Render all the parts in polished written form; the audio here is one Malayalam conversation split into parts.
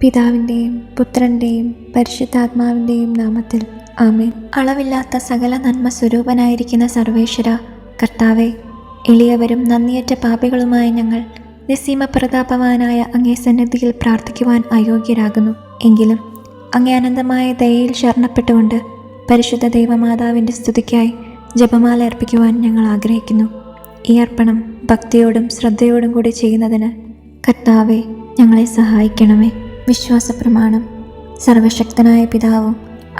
പിതാവിൻ്റെയും പുത്രൻ്റെയും പരിശുദ്ധാത്മാവിൻ്റെയും നാമത്തിൽ ആമേൻ. അളവില്ലാത്ത സകല നന്മ സ്വരൂപനായിരിക്കുന്ന സർവേശ്വര കർത്താവെ, എളിയവരും നന്ദിയറ്റ പാപികളുമായ ഞങ്ങൾ നിസ്സീമപ്രതാപവാനായ അങ്ങേ സന്നിധിയിൽ പ്രാർത്ഥിക്കുവാൻ അയോഗ്യരാകുന്നു. എങ്കിലും അങ്ങേ അനന്തമായ ദയയിൽ ശരണപ്പെട്ടുകൊണ്ട് പരിശുദ്ധ ദൈവമാതാവിൻ്റെ സ്തുതിക്കായി ജപമാല അർപ്പിക്കുവാൻ ഞങ്ങൾ ആഗ്രഹിക്കുന്നു. ഈ അർപ്പണം ഭക്തിയോടും ശ്രദ്ധയോടും കൂടി ചെയ്യുന്നതിന് കർത്താവെ ഞങ്ങളെ സഹായിക്കണമേ. വിശ്വാസ പ്രമാണം. സർവശക്തനായ പിതാവും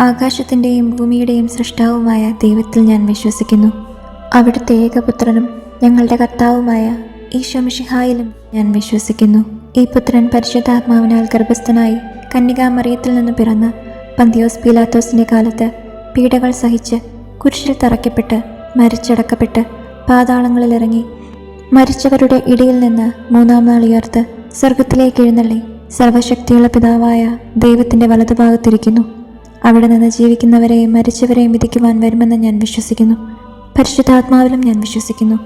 ആകാശത്തിൻ്റെയും ഭൂമിയുടെയും സൃഷ്ടാവുമായ ദൈവത്തിൽ ഞാൻ വിശ്വസിക്കുന്നു. അവിടുത്തെ ഏകപുത്രനും ഞങ്ങളുടെ കർത്താവുമായ ഈശോ മിശിഹായിലും ഞാൻ വിശ്വസിക്കുന്നു. ഈ പുത്രൻ പരിശുദ്ധാത്മാവിനാൽ ഗർഭസ്ഥനായി കന്യകാമറിയത്തിൽ നിന്ന് പിറന്ന് പന്തിയോസ് പീലാത്തോസിൻ്റെ കാലത്ത് പീഡകൾ സഹിച്ച് കുരിശിൽ തറയ്ക്കപ്പെട്ട് മരിച്ചടക്കപ്പെട്ട് പാതാളങ്ങളിലിറങ്ങി മരിച്ചവരുടെ ഇടയിൽ നിന്ന് മൂന്നാം നാൾ ഉയർത്ത് സ്വർഗത്തിലേക്ക് എഴുന്നള്ളി സർവശക്തിയുള്ള പിതാവായ ദൈവത്തിൻ്റെ വലതുഭാഗത്തിരിക്കുന്നു. അവിടെ നിന്ന് ജീവിക്കുന്നവരെയും മരിച്ചവരെയും വിധിക്കുവാൻ വരുമെന്ന് ഞാൻ വിശ്വസിക്കുന്നു. പരിശുദ്ധാത്മാവിലും ഞാൻ വിശ്വസിക്കുന്നു.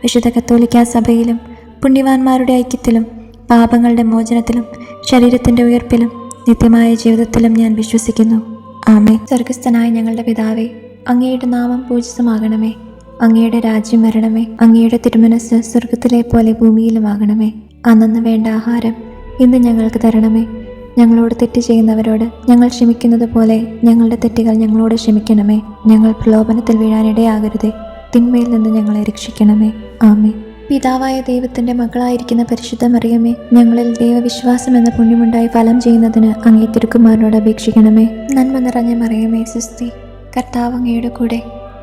വിശുദ്ധ കത്തോലിക്കാ സഭയിലും പുണ്യവാന്മാരുടെ ഐക്യത്തിലും പാപങ്ങളുടെ മോചനത്തിലും ശരീരത്തിൻ്റെ ഉയർപ്പിലും നിത്യമായ ജീവിതത്തിലും ഞാൻ വിശ്വസിക്കുന്നു. ആമേൻ. സ്വർഗസ്ഥനായ ഞങ്ങളുടെ പിതാവേ, അങ്ങയുടെ നാമം പൂജിതമാകണമേ. അങ്ങയുടെ രാജ്യം വരണമേ. അങ്ങയുടെ തിരുമനസ്സ് സ്വർഗത്തിലെ പോലെ ഭൂമിയിലുമാകണമേ. അന്നന്ന് വേണ്ട ആഹാരം ഇന്ന് ഞങ്ങൾക്ക് തരണമേ. ഞങ്ങളോട് തെറ്റ് ചെയ്യുന്നവരോട് ഞങ്ങൾ ക്ഷമിക്കുന്നത് പോലെ ഞങ്ങളുടെ തെറ്റുകൾ ഞങ്ങളോട് ക്ഷമിക്കണമേ. ഞങ്ങൾ പ്രലോഭനത്തിൽ വീഴാനിടയാകരുതേ. തിന്മയിൽ നിന്ന് ഞങ്ങളെ രക്ഷിക്കണമേ. ആമേൻ. പിതാവായ ദൈവത്തിൻ്റെ മകളായിരിക്കുന്ന പരിശുദ്ധ മറിയമേ, ഞങ്ങളിൽ ദൈവവിശ്വാസം എന്ന പുണ്യമുണ്ടായി ഫലം ചെയ്യുന്നതിന് അങ്ങേ തിരുക്കുമാരനോട് അപേക്ഷിക്കണമേ. നന്മ നിറഞ്ഞ മറിയമേ, സ്വസ്തി. കർത്താവ് അങ്ങയുടെ കൂടെ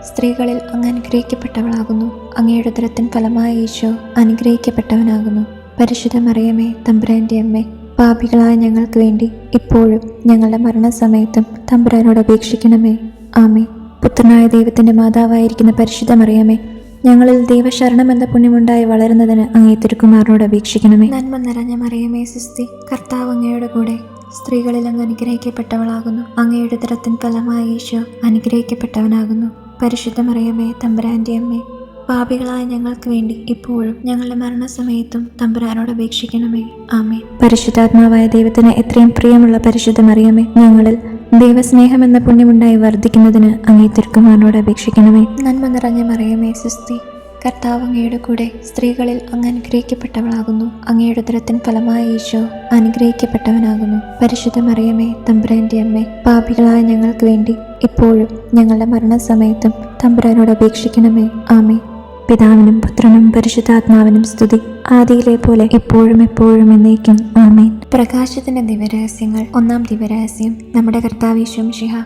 സ്ത്രീകളിൽ അങ്ങ് അനുഗ്രഹിക്കപ്പെട്ടവളാകുന്നു. അങ്ങയുടെ ഉദരത്തിൻ ഫലമായ ഈശോ അനുഗ്രഹിക്കപ്പെട്ടവനാകുന്നു. പരിശുദ്ധ മറിയമേ, തമ്പുരാൻ്റെ അമ്മേ, പാപികളായ ഞങ്ങൾക്ക് വേണ്ടി ഇപ്പോഴും ഞങ്ങളുടെ മരണസമയത്തും തമ്പുരാനോട് അപേക്ഷിക്കണമേ. ആമേൻ. പുത്രനായ ദൈവത്തിൻ്റെ മാതാവായിരിക്കുന്ന പരിശുദ്ധ മറിയമേ, ഞങ്ങളിൽ ദൈവശരണം എന്ന പുണ്യമുണ്ടായി വളരുന്നതിന് അങ്ങേ തിരുക്കുമാരനോട് അപേക്ഷിക്കണമേ. നന്മ നിറഞ്ഞ മറിയമേ, സ്വസ്തി. കർത്താവ് അങ്ങയുടെ കൂടെ സ്ത്രീകളിൽ അങ്ങ് അനുഗ്രഹിക്കപ്പെട്ടവളാകുന്നു. അങ്ങയുടെ ഉദരത്തിൻ ഫലമായ ഈശോ അനുഗ്രഹിക്കപ്പെട്ടവനാകുന്നു. പരിശുദ്ധ മറിയമേ, തമ്പുരാൻ്റെ അമ്മേ, പാപികളായ ഞങ്ങൾക്ക് വേണ്ടി ഇപ്പോഴും ഞങ്ങളുടെ മരണസമയത്തും തമ്പുരാനോട് അപേക്ഷിക്കണമേ. ആമേൻ. പരിശുദ്ധാത്മാവായ ദൈവത്തിന് എത്രയും പ്രിയമുള്ള പരിശുദ്ധ മറിയമേ, ഞങ്ങളിൽ ദൈവസ്നേഹം എന്ന പുണ്യമുണ്ടായി വർദ്ധിക്കുന്നതിന് അങ്ങേ തിരുക്കുമാരനോട് അപേക്ഷിക്കണമേ. നന്മ നിറഞ്ഞ മറിയമേ, സ്വസ്തി. കർത്താവ് അങ്ങയുടെ കൂടെ സ്ത്രീകളിൽ അങ്ങ് അനുഗ്രഹിക്കപ്പെട്ടവളാകുന്നു. അങ്ങയുടെ ഉദരത്തിൻ ഫലമായ ഈശോ അനുഗ്രഹിക്കപ്പെട്ടവനാകുന്നു. പരിശുദ്ധ മറിയമേ, തമ്പുരാൻ്റെ അമ്മേ, പാപികളായ ഞങ്ങൾക്ക് വേണ്ടി ഇപ്പോഴും ഞങ്ങളുടെ മരണസമയത്തും തമ്പുരാനോട് അപേക്ഷിക്കണമേ. ആമേൻ. പിതാവിനും പുത്രനും പരിശുദ്ധാത്മാവിനും സ്തുതി, ആദിയിലെ പോലെ ഇപ്പോഴും എപ്പോഴും എന്നേക്കും. ആമേൻ. പ്രകാശത്തിന്റെ ദിവ്യരഹസ്യങ്ങൾ. ഒന്നാം ദിവ്യരഹസ്യം. നമ്മുടെ കർത്താവ് ഈശോ മിശിഹാ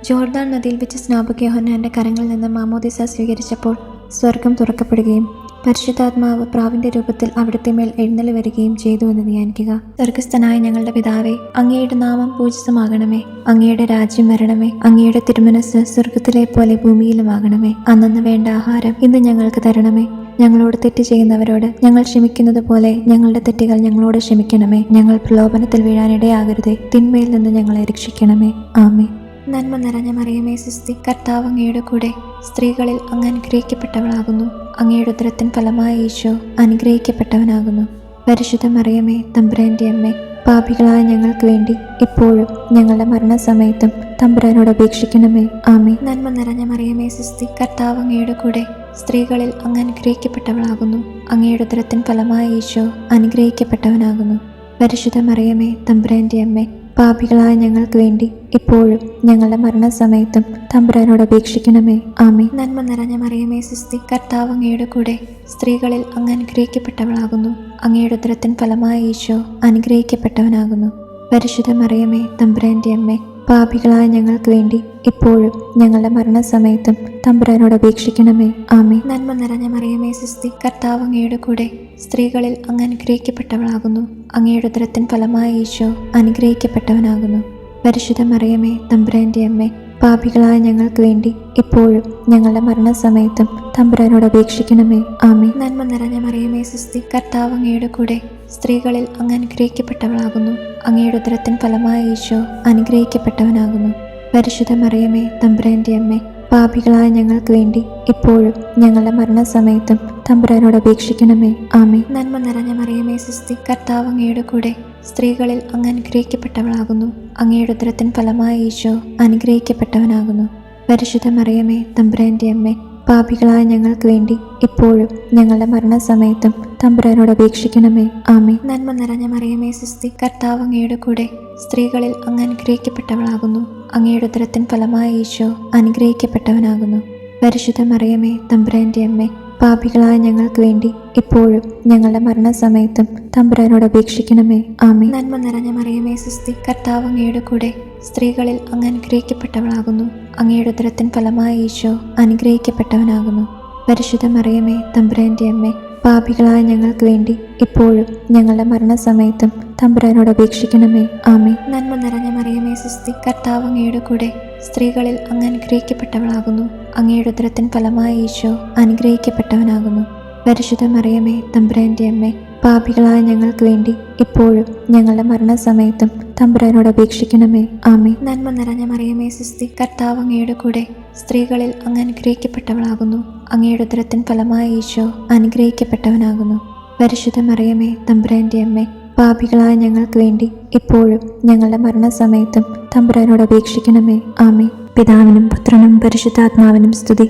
ജോർദാൻ നദിയിൽ വെച്ച് സ്നാപക യോഹന്നാന്റെ കരങ്ങളിൽ നിന്ന് മാമോദിസ സ്വീകരിച്ചപ്പോൾ സ്വർഗം തുറക്കപ്പെടുകയും പരിശുദ്ധാത്മാവ് പ്രാവിന്റെ രൂപത്തിൽ അവിടുത്തെ മേൽ എഴുന്നള്ളി വരികയും ചെയ്തു എന്ന് ധ്യാനിക്കുക. സ്വർഗസ്ഥനായ ഞങ്ങളുടെ പിതാവേ, അങ്ങയുടെ നാമം പൂജിതമാകണമേ. അങ്ങയുടെ രാജ്യം വരണമേ. അങ്ങയുടെ തിരുമനസ്സ് സ്വർഗത്തിലെ പോലെ ഭൂമിയിലുമാകണമേ. അന്നന്ന് വേണ്ട ആഹാരം ഇന്ന് ഞങ്ങൾക്ക് തരണമേ. ഞങ്ങളോട് തെറ്റ് ചെയ്യുന്നവരോട് ഞങ്ങൾ ക്ഷമിക്കുന്നത് പോലെ ഞങ്ങളുടെ തെറ്റുകൾ ഞങ്ങളോട് ക്ഷമിക്കണമേ. ഞങ്ങൾ പ്രലോഭനത്തിൽ വീഴാനിടയാകരുതേ. തിന്മയിൽ നിന്ന് ഞങ്ങളെ രക്ഷിക്കണമേ. ആമേൻ. നന്മ നിറഞ്ഞ മറിയമേ, സ്വസ്തി. കർത്താവ് അങ്ങയുടെ കൂടെ സ്ത്രീകളിൽ അങ്ങ് അനുഗ്രഹിക്കപ്പെട്ടവളാകുന്നു. അങ്ങയുടെ ഉദരത്തിൻ ഫലമായ ഈശോ അനുഗ്രഹിക്കപ്പെട്ടവനാകുന്നു. പരിശുദ്ധ മറിയമേ, തമ്പുരാൻ്റെ അമ്മേ, പാപികളായ ഞങ്ങൾക്ക് വേണ്ടി ഇപ്പോഴും ഞങ്ങളുടെ മരണസമയത്തും തമ്പുരാനോട് അപേക്ഷിക്കണമേ. ആമേൻ. നന്മ നിറഞ്ഞ മറിയമേ, സ്വസ്തി. കർത്താവ് അങ്ങയുടെ കൂടെ സ്ത്രീകളിൽ അങ്ങ് അനുഗ്രഹിക്കപ്പെട്ടവളാകുന്നു. അങ്ങയുടെ ഉദരത്തിൻ ഫലമായ ഈശോ അനുഗ്രഹിക്കപ്പെട്ടവനാകുന്നു. പരിശുദ്ധ മറിയമേ, തമ്പുരാൻ്റെ അമ്മേ, പാപികളായ ഞങ്ങൾക്ക് വേണ്ടി ഇപ്പോഴും ഞങ്ങളുടെ മരണസമയത്തും തമ്പുരാനോട് അപേക്ഷിക്കണമേ. ആമേൻ. നന്മ നിറഞ്ഞ മറിയമേ, സ്വസ്തി. കർത്താവ് അങ്ങയുടെ കൂടെ സ്ത്രീകളിൽ അങ്ങ് അനുഗ്രഹിക്കപ്പെട്ടവളാകുന്നു. അങ്ങയുടെ ഉദരത്തിൻ ഫലമായ ഈശോ അനുഗ്രഹിക്കപ്പെട്ടവനാകുന്നു. പരിശുദ്ധ മറിയമേ, തമ്പുരാൻ്റെ അമ്മേ, പാപികളായ ഞങ്ങൾക്ക് വേണ്ടി ഇപ്പോഴും ഞങ്ങളുടെ മരണസമയത്തും തമ്പുരാനോട് അപേക്ഷിക്കണമേ. ആമേൻ. നന്മ നിറഞ്ഞ മറിയമേ, സ്വസ്തി. കർത്താവ് അങ്ങയുടെ കൂടെ സ്ത്രീകളിൽ അങ്ങ് അനുഗ്രഹിക്കപ്പെട്ടവളാകുന്നു. അങ്ങയുടെ ഉദരത്തിൻ ഫലമായ ഈശോ അനുഗ്രഹിക്കപ്പെട്ടവനാകുന്നു. പരിശുദ്ധ മറിയമേ, തമ്പുരാൻ്റെ അമ്മേ, പാപികളായ ഞങ്ങൾക്ക് വേണ്ടി ഇപ്പോഴും ഞങ്ങളുടെ മരണസമയത്തും തമ്പുരാനോട് അപേക്ഷിക്കണമേ. ആമേൻ. നന്മ നിറഞ്ഞ മറിയമേ, സ്വസ്തി. കർത്താവ് അങ്ങയുടെ കൂടെ സ്ത്രീകളിൽ അങ്ങ് അനുഗ്രഹിക്കപ്പെട്ടവളാകുന്നു. അങ്ങയുടെ ഉദരത്തിൻ ഫലമായ ഈശോ അനുഗ്രഹിക്കപ്പെട്ടവനാകുന്നു. പരിശുദ്ധ മറിയമേ, തമ്പുരാൻ്റെ അമ്മേ, പാപികളായ ഞങ്ങൾക്ക് വേണ്ടി ഇപ്പോഴും ഞങ്ങളുടെ മരണസമയത്തും തമ്പുരാനോട് അപേക്ഷിക്കണമേ. ആമേൻ. നന്മ നിറഞ്ഞ മറിയമേ സ്വസ്തി, കർത്താവ് അങ്ങയുടെ കൂടെ സ്ത്രീകളിൽ അങ്ങ് അനുഗ്രഹിക്കപ്പെട്ടവളാകുന്നു. അങ്ങയുടെ ഉദരത്തിൻ ഫലമായ ഈശോ അനുഗ്രഹിക്കപ്പെട്ടവനാകുന്നു. പരിശുദ്ധ മറിയമേ തമ്പുരാന്റെ അമ്മേ, പാപികളായ ഞങ്ങൾക്ക് വേണ്ടി ഇപ്പോഴും ഞങ്ങളുടെ മരണസമയത്തും തമ്പുരാനോട് അപേക്ഷിക്കണമേ. ആമേൻ. നന്മ നിറഞ്ഞ മറിയമേ സ്വസ്തി, കർത്താവ് അങ്ങയുടെ കൂടെ സ്ത്രീകളിൽ അങ്ങ് അനുഗ്രഹിക്കപ്പെട്ടവളാകുന്നു. അങ്ങയുടെ ഉദരത്തിൻ ഫലമായ ഈശോ അനുഗ്രഹിക്കപ്പെട്ടവനാകുന്നു. പരിശുദ്ധ മറിയമേ തമ്പുരാന്റെ അമ്മേ, പാപികളായ ഞങ്ങൾക്ക് വേണ്ടി ഇപ്പോഴും ഞങ്ങളുടെ മരണസമയത്തും തമ്പുരാനോട് അപേക്ഷിക്കണമേ. ആമേൻ. നന്മ നിറഞ്ഞ മറിയമേ സ്വസ്തി, കർത്താവ് അങ്ങയുടെ കൂടെ സ്ത്രീകളിൽ അങ്ങ് അനുഗ്രഹിക്കപ്പെട്ടവളാകുന്നു. അങ്ങയുടെ ഉദരത്തിൻ ഫലമായ ഈശോ അനുഗ്രഹിക്കപ്പെട്ടവനാകുന്നു. പരിശുദ്ധ മറിയമേ തമ്പുരാന്റെ അമ്മേ, പാപികളായ ഞങ്ങൾക്ക് വേണ്ടി ഇപ്പോഴും ഞങ്ങളുടെ മരണസമയത്തും തമ്പുരാനോട് അപേക്ഷിക്കണമേ. ആമേൻ. നന്മ നിറഞ്ഞ മറിയമേ സ്വസ്തി, കർത്താവ് അങ്ങയുടെ കൂടെ സ്ത്രീകളിൽ അങ്ങ് അനുഗ്രഹിക്കപ്പെട്ടവളാകുന്നു. അങ്ങയുടെ ഉദരത്തിൻ ഫലമായ ഈശോ അനുഗ്രഹിക്കപ്പെട്ടവനാകുന്നു. പരിശുദ്ധ മറിയമേ തമ്പുരാന്റെ അമ്മേ, പാപികളായ ഞങ്ങൾക്ക് വേണ്ടി ഇപ്പോഴും ഞങ്ങളുടെ മരണസമയത്തും തമ്പുരാനോട് അപേക്ഷിക്കണമേ. ആമേൻ. നന്മ നിറഞ്ഞ മറിയമേ സ്വസ്തി, കർത്താവ് അങ്ങയുടെ കൂടെ സ്ത്രീകളിൽ അങ്ങ് അനുഗ്രഹിക്കപ്പെട്ടവളാകുന്നു. അങ്ങയുടെ ഉദരത്തിൻ ഫലമായ ഈശോ അനുഗ്രഹിക്കപ്പെട്ടവനാകുന്നു. പരിശുദ്ധ മറിയമേ തമ്പുരാന്റെ അമ്മേ, പാപികളായ ഞങ്ങൾക്ക് വേണ്ടി ഇപ്പോഴും ഞങ്ങളുടെ മരണസമയത്തും തമ്പുരാനോട് അപേക്ഷിക്കണമേ. ആമേൻ. പിതാവിനും പുത്രനും പരിശുദ്ധാത്മാവിനും സ്തുതി,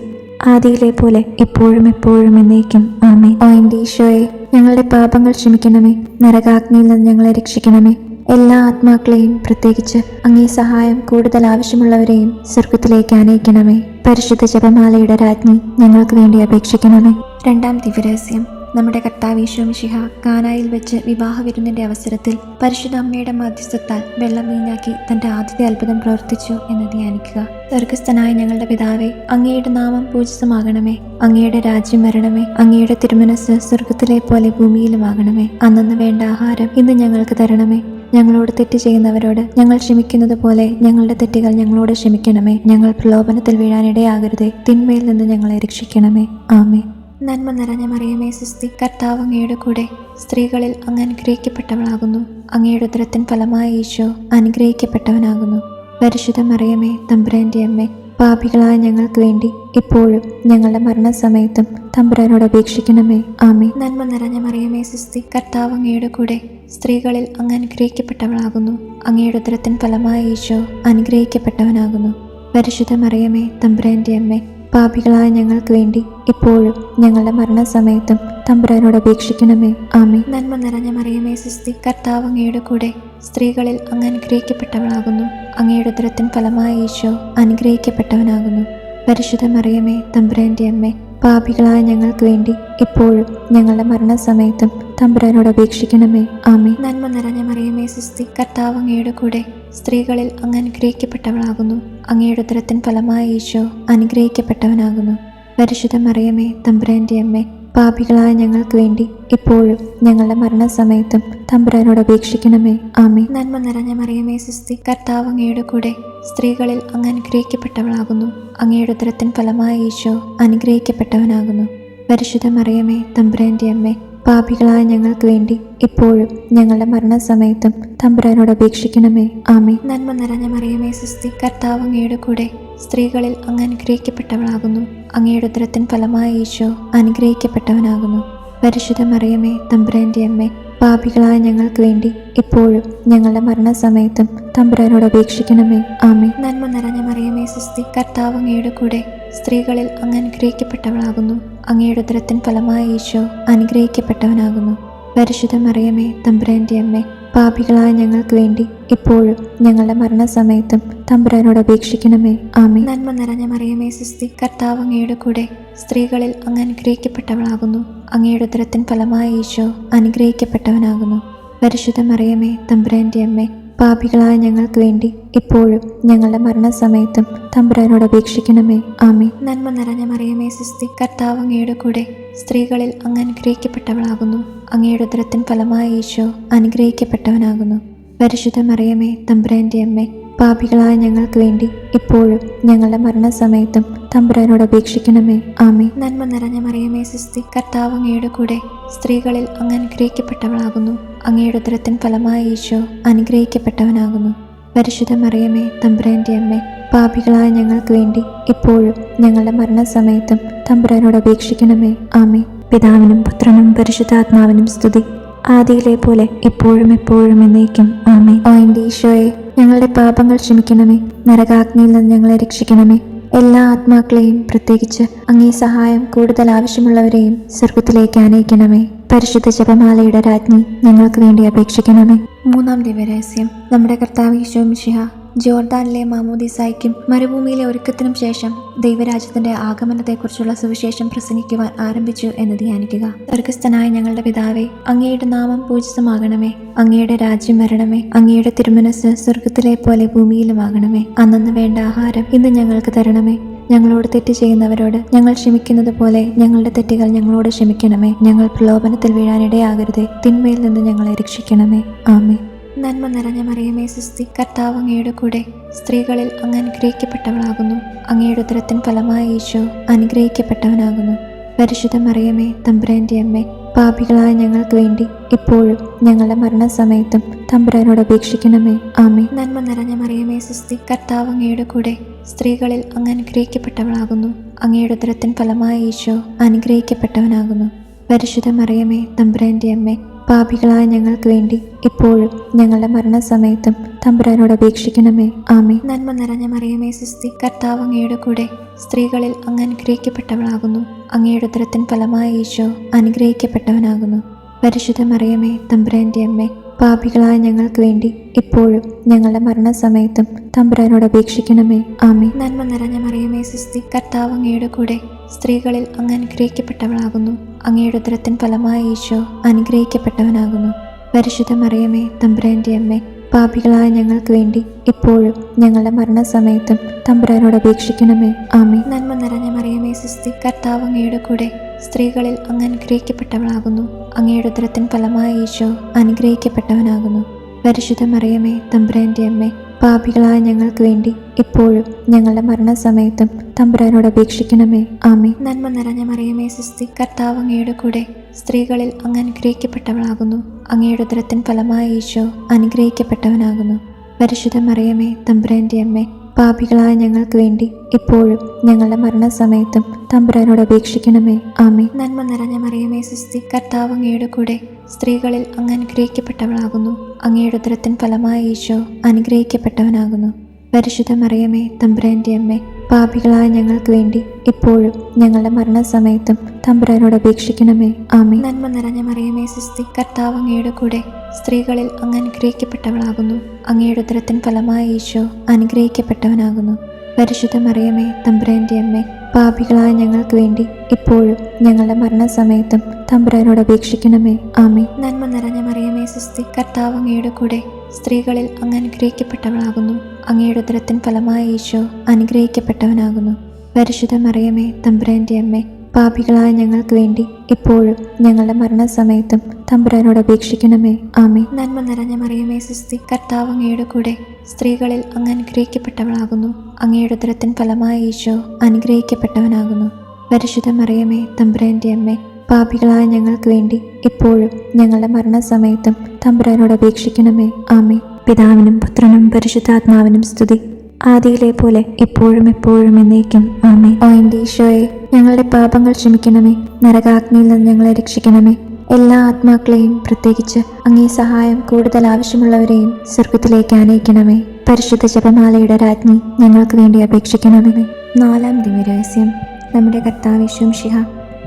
ആദിയിലെ പോലെ ഇപ്പോഴും എപ്പോഴും എന്നേക്കും. ആമേൻ. ഓ എൻ്റെ ഈശോയെ, ഞങ്ങളുടെ പാപങ്ങൾ ക്ഷമിക്കണമേ, നരകാഗ്നിയിൽ നിന്ന് ഞങ്ങളെ രക്ഷിക്കണമേ. എല്ലാ ആത്മാക്കളെയും, പ്രത്യേകിച്ച് അങ്ങേ സഹായം കൂടുതൽ ആവശ്യമുള്ളവരെയും സ്വർഗത്തിലേക്ക് ആനയിക്കണമേ. പരിശുദ്ധ ജപമാലയുടെ രാജ്ഞി, ഞങ്ങൾക്ക് വേണ്ടി അപേക്ഷിക്കണമേ. രണ്ടാം ദിവ്യരഹസ്യം. നമ്മുടെ കർത്താവ് ഈശോ മിശിഹ കാനായിൽ വെച്ച് വിവാഹ വിരുന്നിന്റെ അവസരത്തിൽ പരിശുദ്ധ അമ്മയുടെ മധ്യസ്ഥത്താൽ വെള്ളം വീഞ്ഞാക്കി തന്റെ ആദ്യത്തെ അത്ഭുതം പ്രവർത്തിച്ചു എന്ന് ധ്യാനിക്കുക. സ്വർഗസ്ഥനായ ഞങ്ങളുടെ പിതാവേ, അങ്ങയുടെ നാമം പൂജിതമാകണമേ. അങ്ങയുടെ രാജ്യം വരണമേ. അങ്ങയുടെ തിരുമനസ് സ്വർഗത്തിലെ പോലെ ഭൂമിയിലുമാകണമേ. അന്നന്ന് വേണ്ട ആഹാരം ഇന്ന് ഞങ്ങൾക്ക് തരണമേ. ഞങ്ങളോട് തെറ്റ് ചെയ്യുന്നവരോട് ഞങ്ങൾ ക്ഷമിക്കുന്നത് പോലെ ഞങ്ങളുടെ തെറ്റുകൾ ഞങ്ങളോട് ക്ഷമിക്കണമേ. ഞങ്ങൾ പ്രലോഭനത്തിൽ വീഴാനിടയാകരുതേ. തിന്മയിൽ നിന്ന് ഞങ്ങളെ രക്ഷിക്കണമേ. ആമേൻ. നന്മ നിറഞ്ഞ മറിയമേ സ്വസ്തി, കർത്താവ് അങ്ങയുടെ കൂടെ സ്ത്രീകളിൽ അങ്ങ് അനുഗ്രഹിക്കപ്പെട്ടവളാകുന്നു. അങ്ങയുടെ ഉദരത്തിൻ ഫലമായ ഈശോ അനുഗ്രഹിക്കപ്പെട്ടവനാകുന്നു. പരിശുദ്ധ മറിയമേ തമ്പുരാന്റെ അമ്മേ, പാപികളായ ഞങ്ങൾക്ക് വേണ്ടി ഇപ്പോഴും ഞങ്ങളുടെ മരണസമയത്തും തമ്പുരാനോട് അപേക്ഷിക്കണമേ. ആമേൻ. നന്മ നിറഞ്ഞ മറിയമേ സ്വസ്തി, കർത്താവ് അങ്ങയുടെ കൂടെ സ്ത്രീകളിൽ അങ്ങ് അനുഗ്രഹിക്കപ്പെട്ടവളാകുന്നു. അങ്ങയുടെ ഉദരത്തിൻ ഫലമായ ഈശോ അനുഗ്രഹിക്കപ്പെട്ടവനാകുന്നു. പരിശുദ്ധ മറിയമേ തമ്പുരാന്റെ അമ്മേ, പാപികളായ ഞങ്ങൾക്ക് വേണ്ടി ഇപ്പോഴും ഞങ്ങളുടെ മരണസമയത്തും തമ്പുരാനോട് അപേക്ഷിക്കണമേ. ആമേൻ. നന്മ നിറഞ്ഞ മറിയമേ സ്വസ്തി, കർത്താവ് അങ്ങയുടെ കൂടെ സ്ത്രീകളിൽ അങ്ങ് അനുഗ്രഹിക്കപ്പെട്ടവളാകുന്നു. അങ്ങയുടെ ഉദരത്തിൻ ഫലമായ ഈശോ അനുഗ്രഹിക്കപ്പെട്ടവനാകുന്നു. പരിശുദ്ധ മറിയമേ തമ്പുരാന്റെ അമ്മേ, പാപികളായ ഞങ്ങൾക്ക് വേണ്ടി ഇപ്പോഴും ഞങ്ങളുടെ മരണസമയത്തും തമ്പുരാനോട് അപേക്ഷിക്കണമേ. ആമേൻ. നന്മ നിറഞ്ഞ മറിയമേ സ്വസ്തി, കർത്താവ് അങ്ങയുടെ കൂടെ സ്ത്രീകളിൽ അങ്ങ് അനുഗ്രഹിക്കപ്പെട്ടവളാകുന്നു. അങ്ങയുടെ ഉദരത്തിൻ ഫലമായ ഈശോ അനുഗ്രഹിക്കപ്പെട്ടവനാകുന്നു. പരിശുദ്ധ മറിയമേ തമ്പുരാന്റെ അമ്മേ, പാപികളായ ഞങ്ങൾക്ക് വേണ്ടി ഇപ്പോഴും ഞങ്ങളുടെ മരണസമയത്തും തമ്പുരാനോട് അപേക്ഷിക്കണമേ. ആമേൻ. നന്മ നിറഞ്ഞ മറിയമേ സ്വസ്തി, കർത്താവ് അങ്ങയുടെ കൂടെ സ്ത്രീകളിൽ അങ്ങ് അനുഗ്രഹിക്കപ്പെട്ടവളാകുന്നു. അങ്ങയുടെ ഉദരത്തിൻ ഫലമായ ഈശോ അനുഗ്രഹിക്കപ്പെട്ടവനാകുന്നു. പരിശുദ്ധ മറിയമേ തമ്പുരാന്റെ അമ്മേ, പാപികളായ ഞങ്ങൾക്ക് വേണ്ടി ഇപ്പോഴും ഞങ്ങളുടെ മരണസമയത്തും തമ്പുരാനോട് അപേക്ഷിക്കണമേ. ആമേൻ. നന്മ നിറഞ്ഞ മറിയമേ സ്വസ്തി, കർത്താവ് അങ്ങയുടെ കൂടെ സ്ത്രീകളിൽ അങ്ങ് അനുഗ്രഹിക്കപ്പെട്ടവളാകുന്നു. അങ്ങയുടെ ഉദരത്തിൻ ഫലമായ ഈശോ അനുഗ്രഹിക്കപ്പെട്ടവനാകുന്നു. പരിശുദ്ധ മറിയമേ തമ്പുരാന്റെ അമ്മേ, പാപികളായ ഞങ്ങൾക്ക് വേണ്ടി ഇപ്പോഴും ഞങ്ങളുടെ മരണസമയത്തും തമ്പുരാനോട് അപേക്ഷിക്കണമേ. ആമേൻ. നന്മ നിറഞ്ഞ മറിയമേ സ്വസ്തി, കർത്താവ് അങ്ങയുടെ കൂടെ സ്ത്രീകളിൽ അങ്ങ് അനുഗ്രഹിക്കപ്പെട്ടവളാകുന്നു. അങ്ങയുടെ ഉദരത്തിൻ ഫലമായ ഈശോ അനുഗ്രഹിക്കപ്പെട്ടവനാകുന്നു. പരിശുദ്ധ മറിയമേ തമ്പുരാന്റെ അമ്മേ, പാപികളായ ഞങ്ങൾക്ക് വേണ്ടി ഇപ്പോഴും ഞങ്ങളുടെ മരണസമയത്തും തമ്പുരാനോട് അപേക്ഷിക്കണമേ. ആമേൻ. നന്മ നിറഞ്ഞ മറിയമേ സ്വസ്തി, കർത്താവ് അങ്ങയുടെ കൂടെ സ്ത്രീകളിൽ അങ്ങ് അനുഗ്രഹിക്കപ്പെട്ടവളാകുന്നു. അങ്ങയുടെ ഉദരത്തിൻ ഫലമായ ഈശോ അനുഗ്രഹിക്കപ്പെട്ടവനാകുന്നു. പരിശുദ്ധ മറിയമേ തമ്പുരാന്റെ അമ്മേ, പാപികളായ ഞങ്ങൾക്ക് വേണ്ടി ഇപ്പോഴും ഞങ്ങളുടെ മരണസമയത്തും തമ്പുരാനോട് അപേക്ഷിക്കണമേ. ആമേൻ. നന്മ നിറഞ്ഞ മറിയമേ സ്വസ്തി, കർത്താവ് അങ്ങയുടെ കൂടെ സ്ത്രീകളിൽ അങ്ങ് അനുഗ്രഹിക്കപ്പെട്ടവളാകുന്നു. അങ്ങയുടെ ഉദരത്തിൻ ഫലമായ ഈശോ അനുഗ്രഹിക്കപ്പെട്ടവനാകുന്നു. പരിശുദ്ധ മറിയമേ തമ്പുരാന്റെ അമ്മേ, പാപികളായ ഞങ്ങൾക്ക് വേണ്ടി ഇപ്പോഴും ഞങ്ങളുടെ മരണസമയത്തും തമ്പുരാനോട് അപേക്ഷിക്കണമേ. ആമേൻ. നന്മ നിറഞ്ഞ മറിയമേ സ്വസ്തി, കർത്താവ് അങ്ങയുടെ കൂടെ സ്ത്രീകളിൽ അങ്ങ് അനുഗ്രഹിക്കപ്പെട്ടവളാകുന്നു. അങ്ങയുടെ ഉദരത്തിൻ ഫലമായ ഈശോ അനുഗ്രഹിക്കപ്പെട്ടവനാകുന്നു. പരിശുദ്ധ മറിയമേ തമ്പുരാന്റെ അമ്മേ, പാപികളായ ഞങ്ങൾക്ക് വേണ്ടി ഇപ്പോഴും ഞങ്ങളുടെ മരണസമയത്തും തമ്പുരാനോട് അപേക്ഷിക്കണമേ. ആമേൻ. പിതാവിനും പുത്രനും പരിശുദ്ധാത്മാവിനും സ്തുതി, ആദിയിലെ പോലെ ഇപ്പോഴും എപ്പോഴും എന്നേക്കും. ആമേൻ. ഓ എൻ്റെ ഈശോയെ, ഞങ്ങളുടെ പാപങ്ങൾ ക്ഷമിക്കണമേ. നരകാഗ്നിയിൽ നിന്ന് ഞങ്ങളെ രക്ഷിക്കണമേ. എല്ലാ ആത്മാക്കളെയും, പ്രത്യേകിച്ച് അങ്ങേ സഹായം കൂടുതൽ ആവശ്യമുള്ളവരെയും സ്വർഗ്ഗത്തിലേക്ക് ആനയിക്കണമേ. പരിശുദ്ധ ജപമാലയുടെ രാജ്ഞി, ഞങ്ങൾക്ക് വേണ്ടി അപേക്ഷിക്കണമേ. മൂന്നാം ദിവ്യരഹസ്യം. നമ്മുടെ കർത്താവ് ഈശോ മിശിഹ ജോർദാനിലെ മാമോദീസായ്ക്കും മരുഭൂമിയിലെ ഒരുക്കത്തിനും ശേഷം ദൈവരാജ്യത്തിന്റെ ആഗമനത്തെക്കുറിച്ചുള്ള സുവിശേഷം പ്രസംഗിക്കുവാൻ ആരംഭിച്ചു എന്ന് ധ്യാനിക്കുക. സ്വർഗസ്ഥനായ ഞങ്ങളുടെ പിതാവേ, അങ്ങയുടെ നാമം പൂജിതമാകണമേ. അങ്ങയുടെ രാജ്യം വരണമേ. അങ്ങയുടെ തിരുമനസ്സ് സ്വർഗത്തിലെ പോലെ ഭൂമിയിലുമാകണമേ. അന്നന്ന് വേണ്ട ആഹാരം ഇന്ന് ഞങ്ങൾക്ക് തരണമേ. ഞങ്ങളോട് തെറ്റ് ചെയ്യുന്നവരോട് ഞങ്ങൾ ക്ഷമിക്കുന്നത് പോലെ ഞങ്ങളുടെ തെറ്റുകൾ ഞങ്ങളോട് ക്ഷമിക്കണമേ. ഞങ്ങൾ പ്രലോഭനത്തിൽ വീഴാനിടയാകരുതേ. തിന്മയിൽ നിന്ന് ഞങ്ങളെ രക്ഷിക്കണമേ. ആമേൻ. നന്മ നിറഞ്ഞ മറിയമേ സ്വസ്തി, കർത്താവ് അങ്ങയുടെ കൂടെ സ്ത്രീകളിൽ അങ്ങ് അനുഗ്രഹിക്കപ്പെട്ടവളാകുന്നു. അങ്ങയുടെ ഉദരത്തിൻ ഫലമായ ഈശോ അനുഗ്രഹിക്കപ്പെട്ടവനാകുന്നു. പരിശുദ്ധ മറിയമേ, തമ്പുരാന്റെ അമ്മേ, പാപികളായ ഞങ്ങൾക്ക് വേണ്ടി ഇപ്പോഴും ഞങ്ങളുടെ മരണസമയത്തും തമ്പുരാനോട് അപേക്ഷിക്കണമേ. ആമേൻ. നന്മ നിറഞ്ഞ മറിയമേ സ്വസ്തി, കർത്താവ് അങ്ങയുടെ കൂടെ സ്ത്രീകളിൽ അങ്ങ് അനുഗ്രഹിക്കപ്പെട്ടവളാകുന്നു. അങ്ങയുടെ ഉദരത്തിൻ ഫലമായ ഈശോ അനുഗ്രഹിക്കപ്പെട്ടവനാകുന്നു. പരിശുദ്ധ മറിയമേ, തമ്പുരാന്റെ അമ്മേ, പാപികളായ ഞങ്ങൾക്ക് വേണ്ടി ഇപ്പോഴും ഞങ്ങളുടെ മരണസമയത്തും തമ്പുരാനോട് അപേക്ഷിക്കണമേ. ആമേൻ. നന്മ നിറഞ്ഞ മറിയമേ സ്വസ്തി, കർത്താവ് അങ്ങയുടെ കൂടെ സ്ത്രീകളിൽ അങ്ങ് അനുഗ്രഹിക്കപ്പെട്ടവളാകുന്നു. അങ്ങയുടെ ഉദരത്തിൻ ഫലമായ ഈശോ അനുഗ്രഹിക്കപ്പെട്ടവനാകുന്നു. പരിശുദ്ധ മറിയമേ, തമ്പുരാന്റെ അമ്മേ, പാപികളായ ഞങ്ങൾക്ക് വേണ്ടി ഇപ്പോഴും ഞങ്ങളുടെ മരണസമയത്തും തമ്പുരാനോട് അപേക്ഷിക്കണമേ. ആമേൻ. നന്മ നിറഞ്ഞ മറിയമേ സ്വസ്തി, കർത്താവ് അങ്ങയുടെ കൂടെ സ്ത്രീകളിൽ അങ്ങ് അനുഗ്രഹിക്കപ്പെട്ടവളാകുന്നു. അങ്ങയുടെ ഉദരത്തിൻ ഫലമായ ഈശോ അനുഗ്രഹിക്കപ്പെട്ടവനാകുന്നു. പരിശുദ്ധ മറിയമേ, തമ്പുരാന്റെ അമ്മേ, പാപികളായ ഞങ്ങൾക്ക് വേണ്ടി ഇപ്പോഴും ഞങ്ങളുടെ മരണസമയത്തും തമ്പുരാനോട് അപേക്ഷിക്കണമേ. ആമേൻ. നന്മ നിറഞ്ഞ മറിയമേ സ്വസ്തി, കർത്താവ് അങ്ങയുടെ കൂടെ സ്ത്രീകളിൽ അങ്ങ് അനുഗ്രഹിക്കപ്പെട്ടവളാകുന്നു. അങ്ങയുടെ ഉദരത്തിൻ ഫലമായ ഈശോ അനുഗ്രഹിക്കപ്പെട്ടവനാകുന്നു. പരിശുദ്ധ മറിയമേ, തമ്പുരാന്റെ അമ്മേ, പാപികളായ ഞങ്ങൾക്ക് വേണ്ടി ഇപ്പോഴും ഞങ്ങളുടെ മരണസമയത്തും തമ്പുരാനോട് അപേക്ഷിക്കണമേ. ആമേൻ. നന്മ നിറഞ്ഞ മറിയമേ സ്വസ്തി, കർത്താവ് അങ്ങയുടെ കൂടെ സ്ത്രീകളിൽ അങ്ങ് അനുഗ്രഹിക്കപ്പെട്ടവളാകുന്നു. അങ്ങയുടെ ഉദരത്തിൻ ഫലമായ ഈശോ അനുഗ്രഹിക്കപ്പെട്ടവനാകുന്നു. പരിശുദ്ധ മറിയമേ, തമ്പുരാന്റെ അമ്മേ, പാപികളായ ഞങ്ങൾക്ക് വേണ്ടി ഇപ്പോഴും ഞങ്ങളുടെ മരണസമയത്തും തമ്പുരാനോട് അപേക്ഷിക്കണമേ. ആമേൻ. നന്മ നിറഞ്ഞ മറിയമേ സ്വസ്തി, കർത്താവ് അങ്ങയുടെ കൂടെ സ്ത്രീകളിൽ അങ്ങ് അനുഗ്രഹിക്കപ്പെട്ടവളാകുന്നു. അങ്ങയുടെ ഉദരത്തിൻ ഫലമായ ഈശോ അനുഗ്രഹിക്കപ്പെട്ടവനാകുന്നു. പരിശുദ്ധ മറിയമേ, തമ്പുരാന്റെ അമ്മേ, പാപികളായ ഞങ്ങൾക്ക് വേണ്ടി ഇപ്പോഴും ഞങ്ങളുടെ മരണസമയത്തും തമ്പുരാനോട് അപേക്ഷിക്കണമേ. ആമേൻ. നന്മ നിറഞ്ഞ മറിയമേ സ്വസ്തി, കർത്താവ് അങ്ങയുടെ കൂടെ സ്ത്രീകളിൽ അങ്ങ് അനുഗ്രഹിക്കപ്പെട്ടവളാകുന്നു. അങ്ങയുടെ ഉദരത്തിൻ ഫലമായ ഈശോ അനുഗ്രഹിക്കപ്പെട്ടവനാകുന്നു. പരിശുദ്ധ മറിയമേ, തമ്പുരാന്റെ അമ്മേ, പാപികളായ ഞങ്ങൾക്ക് വേണ്ടി ഇപ്പോഴും ഞങ്ങളുടെ മരണസമയത്തും തമ്പുരാനോട് അപേക്ഷിക്കണമേ. ആമേൻ. നന്മ നിറഞ്ഞ മറിയമേ സ്വസ്തി, കർത്താവ് അങ്ങയുടെ കൂടെ സ്ത്രീകളിൽ അങ്ങ് അനുഗ്രഹിക്കപ്പെട്ടവളാകുന്നു. അങ്ങയുടെ ഉദരത്തിൻ ഫലമായ ഈശോ അനുഗ്രഹിക്കപ്പെട്ടവനാകുന്നു. പരിശുദ്ധ മറിയമേ, തമ്പുരാന്റെ അമ്മേ, പാപികളായ ഞങ്ങൾക്ക് വേണ്ടി ഇപ്പോഴും ഞങ്ങളുടെ മരണസമയത്തും തമ്പുരാനോട് അപേക്ഷിക്കണമേ. ആമേൻ. നന്മ നിറഞ്ഞ മറിയമേ സ്വസ്തി, കർത്താവ് അങ്ങയുടെ കൂടെ സ്ത്രീകളിൽ അങ്ങ് അനുഗ്രഹിക്കപ്പെട്ടവളാകുന്നു. അങ്ങയുടെ ഉദരത്തിൻ ഫലമായ ഈശോ അനുഗ്രഹിക്കപ്പെട്ടവനാകുന്നു. പരിശുദ്ധ മറിയമേ, തമ്പുരാന്റെ അമ്മേ, പാപികളായ ഞങ്ങൾക്ക് വേണ്ടി ഇപ്പോഴും ഞങ്ങളുടെ മരണസമയത്തും തമ്പുരാനോട് അപേക്ഷിക്കണമേ. ആമേൻ. പിതാവിനും പുത്രനും പരിശുദ്ധാത്മാവിനും സ്തുതി, ആദിയിലെ പോലെ ഇപ്പോഴും എപ്പോഴും എന്നേക്കും. ആമേൻ. ഓ എൻ്റെ ഈശോയെ, ഞങ്ങളുടെ പാപങ്ങൾ ക്ഷമിക്കണമേ. നരകാഗ്നിയിൽ നിന്ന് ഞങ്ങളെ രക്ഷിക്കണമേ. എല്ലാ ആത്മാക്കളെയും, പ്രത്യേകിച്ച് അങ്ങേ സഹായം കൂടുതൽ ആവശ്യമുള്ളവരെയും സ്വർഗ്ഗത്തിലേക്ക് ആനയിക്കണമേ. പരിശുദ്ധ ജപമാലയുടെ രാജ്ഞി, ഞങ്ങൾക്ക് വേണ്ടി അപേക്ഷിക്കണമേ. നാലാം ദിവ്യരഹസ്യം. നമ്മുടെ കർത്താവ് യേശു മിശിഹ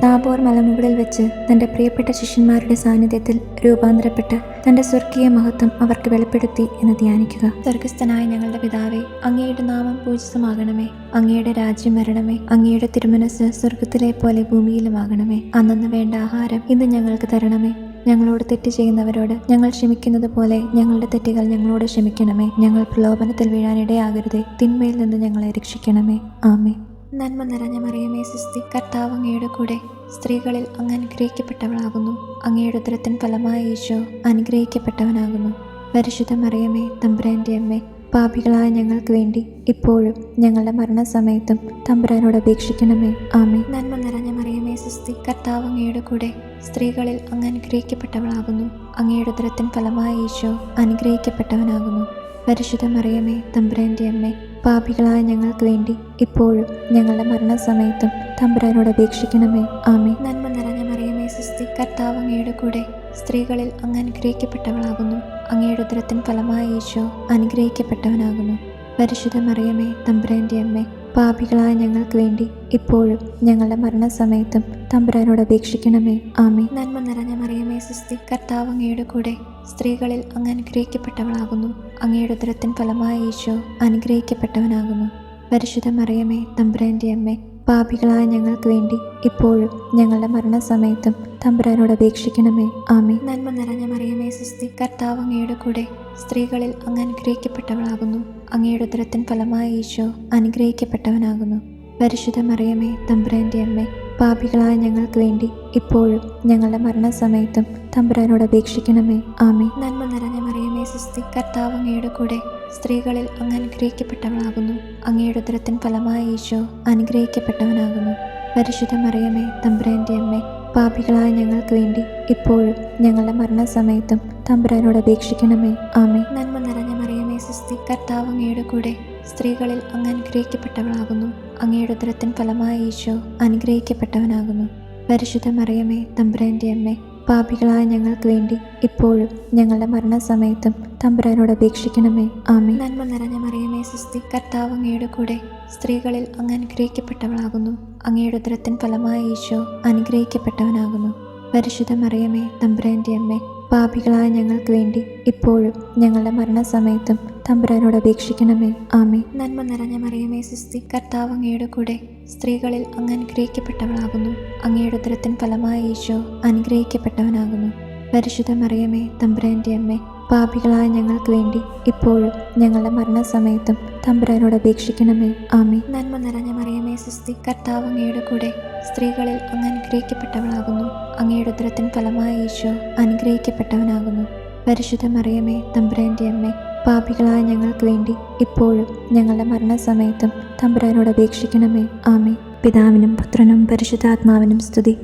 താബോർ മലമുകളിൽ വെച്ച് തൻ്റെ പ്രിയപ്പെട്ട ശിഷ്യന്മാരുടെ സാന്നിധ്യത്തിൽ രൂപാന്തരപ്പെട്ട് തൻ്റെ സ്വർഗീയ മഹത്വം അവർക്ക് വെളിപ്പെടുത്തി എന്ന് ധ്യാനിക്കുക. സ്വർഗസ്ഥനായ ഞങ്ങളുടെ പിതാവേ, അങ്ങയുടെ നാമം പൂജിതമാകണമേ. അങ്ങയുടെ രാജ്യം വരണമേ. അങ്ങയുടെ തിരുമനസ്സ് സ്വർഗത്തിലെ പോലെ ഭൂമിയിലുമാകണമേ. അന്നന്ന് വേണ്ട ആഹാരം ഇന്ന് ഞങ്ങൾക്ക് തരണമേ. ഞങ്ങളോട് തെറ്റ് ചെയ്യുന്നവരോട് ഞങ്ങൾ ക്ഷമിക്കുന്നത് പോലെ ഞങ്ങളുടെ തെറ്റുകൾ ഞങ്ങളോട് ക്ഷമിക്കണമേ. ഞങ്ങൾ പ്രലോഭനത്തിൽ വീഴാനിടയാകരുതേ. തിന്മയിൽ നിന്ന് ഞങ്ങളെ രക്ഷിക്കണമേ. ആമേൻ. നന്മ നിറഞ്ഞ മറിയമേ സ്വസ്തി, കർത്താവ് അങ്ങയുടെ കൂടെ സ്ത്രീകളിൽ അങ്ങ് അനുഗ്രഹിക്കപ്പെട്ടവളാകുന്നു. അങ്ങയുടെ ഉദരത്തിൻ ഫലമായ ഈശോ അനുഗ്രഹിക്കപ്പെട്ടവനാകുന്നു. പരിശുദ്ധ മറിയമേ, തമ്പുരാന്റെ അമ്മേ, പാപികളായ ഞങ്ങൾക്ക് വേണ്ടി ഇപ്പോഴും ഞങ്ങളുടെ മരണസമയത്തും തമ്പുരാനോട് അപേക്ഷിക്കണമേ. ആമേൻ. നന്മ നിറഞ്ഞ മറിയമേ സ്വസ്തി, കർത്താവ് അങ്ങയുടെ കൂടെ സ്ത്രീകളിൽ അങ്ങ് അനുഗ്രഹിക്കപ്പെട്ടവളാകുന്നു. അങ്ങയുടെ ഉദരത്തിൻ ഫലമായ ഈശോ അനുഗ്രഹിക്കപ്പെട്ടവനാകുന്നു. പരിശുദ്ധ മറിയമേ, തമ്പുരാന്റെ അമ്മേ, പാപികളായ ഞങ്ങൾക്ക് വേണ്ടി ഇപ്പോഴും ഞങ്ങളുടെ മരണസമയത്തും തമ്പുരാനോട് അപേക്ഷിക്കണമേ. ആമേൻ. നന്മ നിറഞ്ഞ മറിയമേ സ്വസ്തി, കർത്താവ് അങ്ങയുടെ കൂടെ സ്ത്രീകളിൽ അങ്ങ് അനുഗ്രഹിക്കപ്പെട്ടവളാകുന്നു. അങ്ങയുടെ ഉദരത്തിൻ ഫലമായ ഈശോ അനുഗ്രഹിക്കപ്പെട്ടവനാകുന്നു. പരിശുദ്ധ മറിയമേ തമ്പുരാൻ്റെ അമ്മേ, പാപികളായ ഞങ്ങൾക്ക് വേണ്ടി ഇപ്പോഴും ഞങ്ങളുടെ മരണസമയത്തും തമ്പുരാനോട് അപേക്ഷിക്കണമേ. ആമേൻ. നന്മ നിറഞ്ഞ മറിയമേ സ്വസ്തി, കർത്താവ് അങ്ങയുടെ കൂടെ സ്ത്രീകളിൽ അങ്ങ് അനുഗ്രഹിക്കപ്പെട്ടവളാകുന്നു. അങ്ങയുടെ ഉദരത്തിൻ ഫലമായ ഈശോ അനുഗ്രഹിക്കപ്പെട്ടവനാകുന്നു. പരിശുദ്ധ മറിയമേ തമ്പുരാൻ്റെ അമ്മേ, പാപികളായ ഞങ്ങൾക്ക് വേണ്ടി ഇപ്പോഴും ഞങ്ങളുടെ മരണസമയത്തും തമ്പുരാനോട് അപേക്ഷിക്കണമേ. ആമേൻ. നന്മ നിറഞ്ഞ മറിയമേ സ്വസ്തി, കർത്താവ് അങ്ങയുടെ കൂടെ സ്ത്രീകളിൽ അങ്ങ് അനുഗ്രഹിക്കപ്പെട്ടവളാകുന്നു. അങ്ങയുടെ ഉദരത്തിൻ ഫലമായ ഈശോ അനുഗ്രഹിക്കപ്പെട്ടവനാകുന്നു. പരിശുദ്ധ മറിയമേ തമ്പുരാൻ്റെ അമ്മേ, പാപികളായ ഞങ്ങൾക്ക് വേണ്ടി ഇപ്പോഴും ഞങ്ങളുടെ മരണസമയത്തും തമ്പുരാനോട് അപേക്ഷിക്കണമേ. ആമേൻ. നന്മ നിറഞ്ഞ മറിയമേ സ്വസ്തി, കർത്താവ് അങ്ങയുടെ കൂടെ സ്ത്രീകളിൽ അങ്ങ് അനുഗ്രഹിക്കപ്പെട്ടവളാകുന്നു. അങ്ങയുടെ ഉദരത്തിൻ ഫലമായ ഈശോ അനുഗ്രഹിക്കപ്പെട്ടവനാകുന്നു. പരിശുദ്ധ മറിയമേ തമ്പുരാൻ്റെ അമ്മേ, പാപികളായ ഞങ്ങൾക്ക് വേണ്ടി ഇപ്പോഴും ഞങ്ങളുടെ മരണസമയത്തും തമ്പുരാനോട് അപേക്ഷിക്കണമേ. ആമേൻ. നന്മ നിറഞ്ഞ മറിയമേ സ്വസ്തി, കർത്താവ് അങ്ങയുടെ കൂടെ സ്ത്രീകളിൽ അങ്ങ് അനുഗ്രഹിക്കപ്പെട്ടവളാകുന്നു. അങ്ങയുടെ ഉദരത്തിൻ ഫലമായ ഈശോ അനുഗ്രഹിക്കപ്പെട്ടവനാകുന്നു. പരിശുദ്ധ മറിയമേ തമ്പുരാൻ്റെ അമ്മേ, പാപികളായ ഞങ്ങൾക്ക് വേണ്ടി ഇപ്പോഴും ഞങ്ങളുടെ മരണസമയത്തും തമ്പുരാനോട് അപേക്ഷിക്കണമേ. ആമേൻ. നന്മ നിറഞ്ഞ മറിയമേ സ്വസ്തി, കർത്താവ് അങ്ങയുടെ കൂടെ സ്ത്രീകളിൽ അങ്ങ് അനുഗ്രഹിക്കപ്പെട്ടവളാകുന്നു. അങ്ങയുടെ ഉദരത്തിൻ ഫലമായ ഈശോ അനുഗ്രഹിക്കപ്പെട്ടവനാകുന്നു. പരിശുദ്ധ മറിയമേ തമ്പുരാൻ്റെ അമ്മേ, പാപികളായ ഞങ്ങൾക്ക് വേണ്ടി ഇപ്പോഴും ഞങ്ങളുടെ മരണസമയത്തും തമ്പുരാനോട് അപേക്ഷിക്കണമേ. ആമേൻ. നന്മ നിറഞ്ഞ മറിയമേ സ്വസ്തി, കർത്താവ് അങ്ങയുടെ കൂടെ സ്ത്രീകളിൽ അങ്ങ് അനുഗ്രഹിക്കപ്പെട്ടവളാകുന്നു. അങ്ങയുടെ ഉദരത്തിൻ ഫലമായ ഈശോ അനുഗ്രഹിക്കപ്പെട്ടവനാകുന്നു. പരിശുദ്ധ മറിയമേ തമ്പുരാൻ്റെ അമ്മേ, പാപികളായ ഞങ്ങൾക്ക് വേണ്ടി ഇപ്പോഴും ഞങ്ങളുടെ മരണസമയത്തും തമ്പുരാനോട് അപേക്ഷിക്കണമേ. ആമേൻ. നന്മ നിറഞ്ഞ മറിയമേ സ്വസ്തി, കർത്താവ് അങ്ങയുടെ കൂടെ സ്ത്രീകളിൽ അങ്ങ് അനുഗ്രഹിക്കപ്പെട്ടവളാകുന്നു. അങ്ങയുടെ ഉദരത്തിൻ ഫലമായ ഈശോ അനുഗ്രഹിക്കപ്പെട്ടവനാകുന്നു. പരിശുദ്ധ മറിയമേ തമ്പുരാൻ്റെ അമ്മേ, പാപികളായ ഞങ്ങൾക്ക് വേണ്ടി ഇപ്പോഴും ഞങ്ങളുടെ മരണസമയത്തും തമ്പുരാനോട് അപേക്ഷിക്കണമേ. ആമേൻ. പിതാവിനും പുത്രനും പരിശുദ്ധാത്മാവിനും സ്തുതി,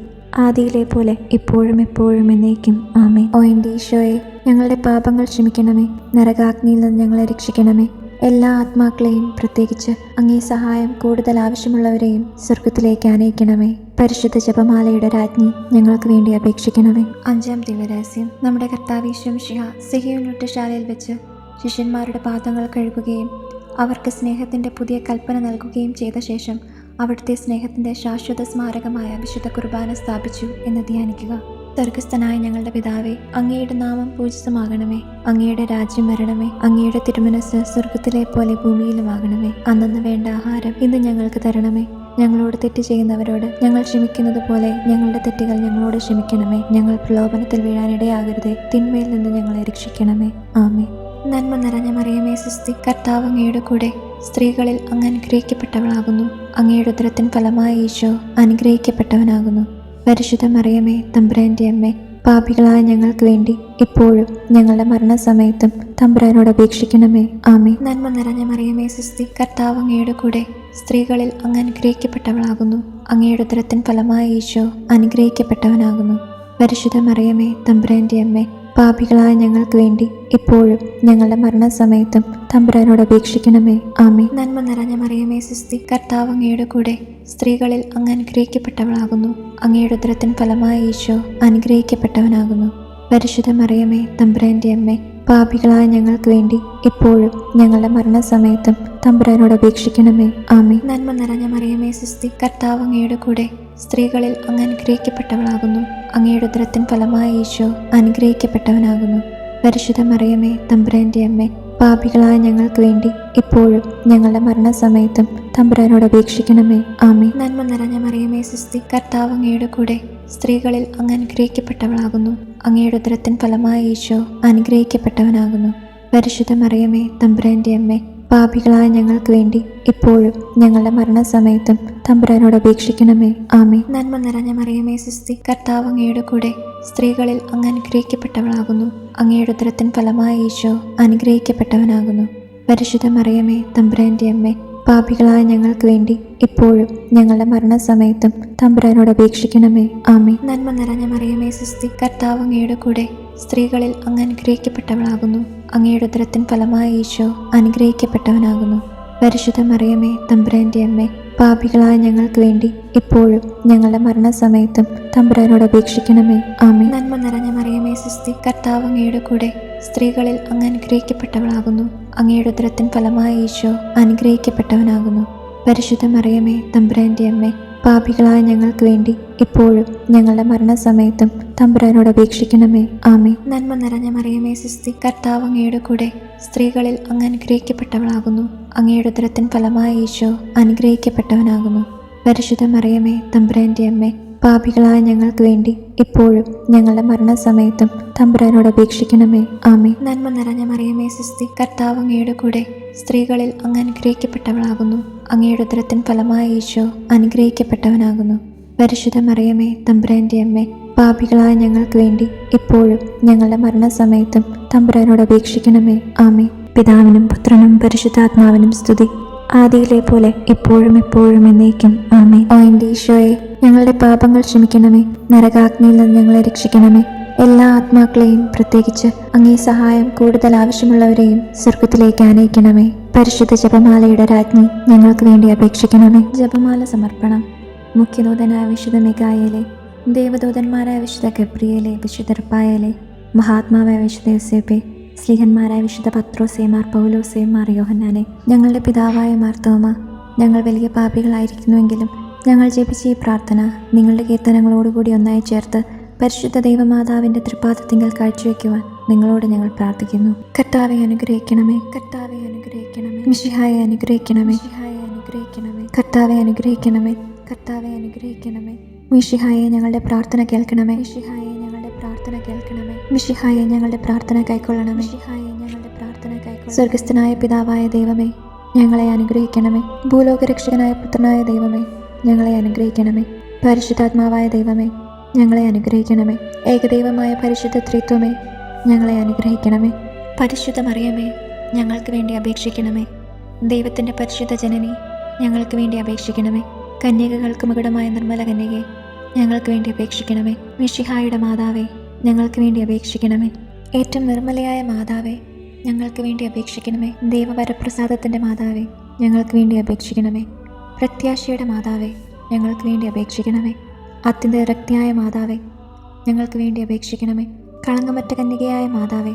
ആദിയിലെ പോലെ ഇപ്പോഴും എപ്പോഴും എന്നേക്കും. ആമേൻ. ഓ എൻ്റെ ഈശോയെ, ഞങ്ങളുടെ പാപങ്ങൾ ക്ഷമിക്കണമേ. നരകാഗ്നിയിൽ നിന്ന് ഞങ്ങളെ രക്ഷിക്കണമേ. എല്ലാ ആത്മാക്കളെയും, പ്രത്യേകിച്ച് അങ്ങേ സഹായം കൂടുതൽ ആവശ്യമുള്ളവരെയും സ്വർഗത്തിലേക്ക് ആനയിക്കണമേ. പരിശുദ്ധ ജപമാലയുടെ രാജ്ഞി, ഞങ്ങൾക്ക് വേണ്ടി അപേക്ഷിക്കണമേ. 5-ാം ദിവ്യരഹസ്യം. നമ്മുടെ കർത്താവ് ഈശോ മിശിഹ സിഹിയോൻ ഊട്ടുശാലയിൽ വെച്ച് ശിഷ്യന്മാരുടെ പാദങ്ങൾ കഴുകുകയും അവർക്ക് സ്നേഹത്തിൻ്റെ പുതിയ കൽപ്പന നൽകുകയും ചെയ്ത ശേഷം അവിടുത്തെ സ്നേഹത്തിൻ്റെ ശാശ്വത സ്മാരകമായ വിശുദ്ധ കുർബാന സ്ഥാപിച്ചു എന്ന് ധ്യാനിക്കുക. സ്വർഗസ്ഥനായ ഞങ്ങളുടെ പിതാവേ, അങ്ങയുടെ നാമം പൂജിതമാകണമേ. അങ്ങയുടെ രാജ്യം വരണമേ. അങ്ങയുടെ തിരുമനസ്സ് സ്വർഗത്തിലെ പോലെ ഭൂമിയിലുമാകണമേ. അന്നന്ന് വേണ്ട ആഹാരം ഇന്ന് ഞങ്ങൾക്ക് തരണമേ. ഞങ്ങളോട് തെറ്റ് ചെയ്യുന്നവരോട് ഞങ്ങൾ ക്ഷമിക്കുന്നത് പോലെ ഞങ്ങളുടെ തെറ്റുകൾ ഞങ്ങളോട് ക്ഷമിക്കണമേ. ഞങ്ങൾ പ്രലോഭനത്തിൽ വീഴാനിടയാകരുതേ. തിന്മയിൽ നിന്ന് ഞങ്ങളെ രക്ഷിക്കണമേ. ആമേൻ. നന്മ നിറഞ്ഞ മറിയമേ സ്വസ്തി, കർത്താവ് അങ്ങയുടെ കൂടെ സ്ത്രീകളിൽ അങ്ങ് അനുഗ്രഹിക്കപ്പെട്ടവളാകുന്നു. അങ്ങയുടെ ഉദരത്തിൻ ഫലമായ ഈശോ അനുഗ്രഹിക്കപ്പെട്ടവനാകുന്നു. പരിശുദ്ധ മറിയമേ തമ്പുരാൻ്റെ അമ്മേ, പാപികളായ ഞങ്ങൾക്ക് വേണ്ടി ഇപ്പോഴും ഞങ്ങളുടെ മരണസമയത്തും തമ്പുരാനോട് അപേക്ഷിക്കണമേ. ആമേൻ. നന്മ നിറഞ്ഞ മറിയമേ സ്വസ്തി, കർത്താവ് അങ്ങയുടെ കൂടെ സ്ത്രീകളിൽ അങ്ങ് അനുഗ്രഹിക്കപ്പെട്ടവളാകുന്നു. അങ്ങയുടെ ഉദരത്തിൻ ഫലമായ ഈശോ അനുഗ്രഹിക്കപ്പെട്ടവനാകുന്നു. പരിശുദ്ധ മറിയമേ തമ്പുരാൻ്റെ അമ്മേ, പാപികളായ ഞങ്ങൾക്ക് വേണ്ടി ഇപ്പോഴും ഞങ്ങളുടെ മരണസമയത്തും തമ്പുരാനോട് അപേക്ഷിക്കണമേ. ആമേൻ. നന്മ നിറഞ്ഞ മറിയമേ സ്വസ്തി, കർത്താവ് അങ്ങയുടെ കൂടെ സ്ത്രീകളിൽ അങ്ങ് അനുഗ്രഹിക്കപ്പെട്ടവളാകുന്നു. അങ്ങയുടെ ഉദരത്തിൻ ഫലമായ ഈശോ അനുഗ്രഹിക്കപ്പെട്ടവനാകുന്നു. പരിശുദ്ധ മറിയമേ തമ്പുരാൻ്റെ അമ്മേ, പാപികളായ ഞങ്ങൾക്ക് വേണ്ടി ഇപ്പോഴും ഞങ്ങളുടെ മരണസമയത്തും തമ്പുരാനോട് അപേക്ഷിക്കണമേ. ആമേൻ. നന്മ നിറഞ്ഞ മറിയമേ സ്വസ്തി, കർത്താവ് അങ്ങയുടെ കൂടെ സ്ത്രീകളിൽ അങ്ങ് അനുഗ്രഹിക്കപ്പെട്ടവളാകുന്നു. അങ്ങയുടെ ഉദരത്തിൻ ഫലമായ ഈശോ അനുഗ്രഹിക്കപ്പെട്ടവനാകുന്നു. പരിശുദ്ധ മറിയമേ തമ്പുരാൻ്റെ അമ്മേ, പാപികളായ ഞങ്ങൾക്ക് വേണ്ടി ഇപ്പോഴും ഞങ്ങളുടെ മരണസമയത്തും തമ്പുരാനോട് അപേക്ഷിക്കണമേ. ആമേൻ. നന്മ നിറഞ്ഞ മറിയമേ സ്വസ്തി, കർത്താവ് അങ്ങയുടെ കൂടെ സ്ത്രീകളിൽ അങ്ങ് അനുഗ്രഹിക്കപ്പെട്ടവളാകുന്നു. അങ്ങയുടെ ഉദരത്തിൻ ഫലമായ ഈശോ അനുഗ്രഹിക്കപ്പെട്ടവനാകുന്നു. പരിശുദ്ധ മറിയമേ തമ്പുരാൻ്റെ അമ്മേ, പാപികളായ ഞങ്ങൾക്ക് വേണ്ടി ഇപ്പോഴും ഞങ്ങളുടെ മരണസമയത്തും തമ്പുരാനോട് അപേക്ഷിക്കണമേ. ആമേൻ. നന്മ നിറഞ്ഞ മറിയമേ സ്വസ്തി, കർത്താവ് അങ്ങയുടെ കൂടെ സ്ത്രീകളിൽ അങ്ങ് അനുഗ്രഹിക്കപ്പെട്ടവളാകുന്നു. അങ്ങയുടെ ഉദരത്തിൻ ഫലമായ ഈശോ അനുഗ്രഹിക്കപ്പെട്ടവനാകുന്നു. പരിശുദ്ധ മറിയമേ തമ്പുരാൻ്റെ അമ്മേ, പാപികളായ ഞങ്ങൾക്ക് വേണ്ടി ഇപ്പോഴും ഞങ്ങളുടെ മരണസമയത്തും തമ്പുരാനോട് അപേക്ഷിക്കണമേ. ആമേൻ. നന്മ നിറഞ്ഞ മറിയമേ സ്വസ്തി, കർത്താവ് അങ്ങയുടെ കൂടെ സ്ത്രീകളിൽ അങ്ങ് അനുഗ്രഹിക്കപ്പെട്ടവളാകുന്നു. അങ്ങയുടെ ഉദരത്തിൻ ഫലമായ ഈശോ അനുഗ്രഹിക്കപ്പെട്ടവനാകുന്നു. പരിശുദ്ധ മറിയമേ തമ്പുരാന്റെ അമ്മേ, പാപികളായ ഞങ്ങൾക്ക് വേണ്ടി ഇപ്പോഴും ഞങ്ങളുടെ മരണസമയത്തും തമ്പുരാനോട് അപേക്ഷിക്കണമേ. ആമേൻ. നന്മ നിറഞ്ഞ മറിയമേ സ്വസ്തി, കർത്താവ് അങ്ങയുടെ കൂടെ സ്ത്രീകളിൽ അങ്ങ് അനുഗ്രഹിക്കപ്പെട്ടവളാകുന്നു. അങ്ങയുടെ ഉദരത്തിൻ ഫലമായ ഈശോ അനുഗ്രഹിക്കപ്പെട്ടവനാകുന്നു. പരിശുദ്ധ മറിയമേ തമ്പുരാന്റെ അമ്മേ, പാപികളായ ഞങ്ങൾക്ക് വേണ്ടി ഇപ്പോഴും ഞങ്ങളുടെ മരണസമയത്തും തമ്പുരാനോട് അപേക്ഷിക്കണമേ. ആമേൻ. നന്മ നിറഞ്ഞ മറിയമേ സ്വസ്തി, കർത്താവ് അങ്ങയുടെ കൂടെ സ്ത്രീകളിൽ അങ്ങ് അനുഗ്രഹിക്കപ്പെട്ടവളാകുന്നു. അങ്ങയുടെ ഉദരത്തിൻ ഫലമായ ഈശോ അനുഗ്രഹിക്കപ്പെട്ടവനാകുന്നു. പരിശുദ്ധ മറിയമേ തമ്പുരാന്റെ അമ്മേ, പാപികളായ ഞങ്ങൾക്ക് വേണ്ടി ഇപ്പോഴും ഞങ്ങളുടെ മരണസമയത്തും തമ്പുരാനോട് അപേക്ഷിക്കണമേ. ആമേൻ. നന്മ നിറഞ്ഞ മറിയമേ സ്വസ്തി, കർത്താവ് അങ്ങയുടെ കൂടെ സ്ത്രീകളിൽ അങ്ങ് അനുഗ്രഹിക്കപ്പെട്ടവളാകുന്നു. അങ്ങയുടെ ഉദരത്തിൻ ഫലമായ ഈശോ അനുഗ്രഹിക്കപ്പെട്ടവനാകുന്നു. പരിശുദ്ധ മറിയമേ തമ്പുരാന്റെ അമ്മേ, പാപികളായ ഞങ്ങൾക്ക് വേണ്ടി ഇപ്പോഴും ഞങ്ങളുടെ മരണസമയത്തും തമ്പുരാനോട് അപേക്ഷിക്കണമേ. ആമേൻ. പിതാവിനും പുത്രനും പരിശുദ്ധാത്മാവിനും സ്തുതി, ആദിയിലെ പോലെ ഇപ്പോഴും എപ്പോഴും എന്നേക്കും. ആമേൻ. ഓ എൻ്റെ ഈശോയെ, ഞങ്ങളുടെ പാപങ്ങൾ ക്ഷമിക്കണമേ, നരകാഗ്നിയിൽ നിന്ന് ഞങ്ങളെ രക്ഷിക്കണമേ. എല്ലാ ആത്മാക്കളെയും, പ്രത്യേകിച്ച് അങ്ങേ സഹായം കൂടുതൽ ആവശ്യമുള്ളവരെയും സ്വർഗത്തിലേക്ക് ആനയിക്കണമേ. പരിശുദ്ധ ജപമാലയുടെ രാജ്ഞി, ഞങ്ങൾക്ക് വേണ്ടി അപേക്ഷിക്കണമേ. ജപമാല സമർപ്പണം. മുഖ്യദൂതനായ വിശുദ്ധ മിഖായേലേ, ദേവദൂതന്മാരായ വിശുദ്ധ ഗബ്രിയേലേ, വിശുദ്ധ റുഫായേലേ, മഹാത്മാവായ വിശുദ്ധ യോസേപ്പേ, സ്ലീഹന്മാരായ വിശുദ്ധ പത്രോസേ, മാർ പൗലോസേ, മാർ യോഹന്നാനെ, ഞങ്ങളുടെ പിതാവായ മാർ തോമ, ഞങ്ങൾ വലിയ പാപികളായിരിക്കുന്നുവെങ്കിലും ഞങ്ങൾ ജപിച്ച ഈ പ്രാർത്ഥന നിങ്ങളുടെ കീർത്തനങ്ങളോടുകൂടി ഒന്നായി ചേർത്ത് പരിശുദ്ധ ദൈവമാതാവിൻ്റെ തൃപ്പാദത്തിങ്കൽ കാഴ്ചവെക്കുവാൻ നിങ്ങളോട് ഞങ്ങൾ പ്രാർത്ഥിക്കുന്നു. കർത്താവെ അനുഗ്രഹിക്കണമേ, കർത്താവെ അനുഗ്രഹിക്കണമേ. മിശിഹായെ അനുഗ്രഹിക്കണമേ, മിശിഹായെ അനുഗ്രഹിക്കണമേ. കർത്താവെ അനുഗ്രഹിക്കണമേ, കർത്താവെ അനുഗ്രഹിക്കണമേ. മിശിഹായെ ഞങ്ങളുടെ പ്രാർത്ഥന കേൾക്കണമേ, മിശിഹായെ ഞങ്ങളുടെ പ്രാർത്ഥന കേൾക്കണമേ. മിശിഹായെ ഞങ്ങളുടെ പ്രാർത്ഥന കൈക്കൊള്ളണമേ, മിശിഹായെ ഞങ്ങളുടെ പ്രാർത്ഥന കൈക്കൊള്ളണമേ. സ്വർഗസ്ഥനായ പിതാവായ ദൈവമേ, ഞങ്ങളെ അനുഗ്രഹിക്കണമേ. ഭൂലോകരക്ഷകനായ പുത്രനായ ദൈവമേ, ഞങ്ങളെ അനുഗ്രഹിക്കണമേ. പരിശുദ്ധാത്മാവായ ദൈവമേ, ഞങ്ങളെ അനുഗ്രഹിക്കണമേ. ഏകദൈവമായ പരിശുദ്ധ ത്രിത്വമേ, ഞങ്ങളെ അനുഗ്രഹിക്കണമേ. പരിശുദ്ധ മറിയമേ, ഞങ്ങൾക്ക് വേണ്ടി അപേക്ഷിക്കണമേ. ദൈവത്തിൻ്റെ പരിശുദ്ധ ജനനി, ഞങ്ങൾക്ക് വേണ്ടി അപേക്ഷിക്കണമേ. കന്യകകൾക്ക് മകുടമായ നിർമ്മല കന്യകെ, ഞങ്ങൾക്ക് വേണ്ടി അപേക്ഷിക്കണമേ. മിശിഹായുടെ മാതാവേ, ഞങ്ങൾക്ക് വേണ്ടി അപേക്ഷിക്കണമേ. ഏറ്റവും നിർമ്മലയായ മാതാവേ, ഞങ്ങൾക്ക് വേണ്ടി അപേക്ഷിക്കണമേ. ദൈവവരപ്രസാദത്തിൻ്റെ മാതാവേ, ഞങ്ങൾക്ക് വേണ്ടി അപേക്ഷിക്കണമേ. പ്രത്യാശയുടെ മാതാവേ, ഞങ്ങൾക്ക് വേണ്ടി അപേക്ഷിക്കണമേ. അത്യന്ത വിരക്തിയായ മാതാവേ, ഞങ്ങൾക്ക് വേണ്ടി അപേക്ഷിക്കണമേ. കളങ്കമറ്റ കന്യകയായ മാതാവേ,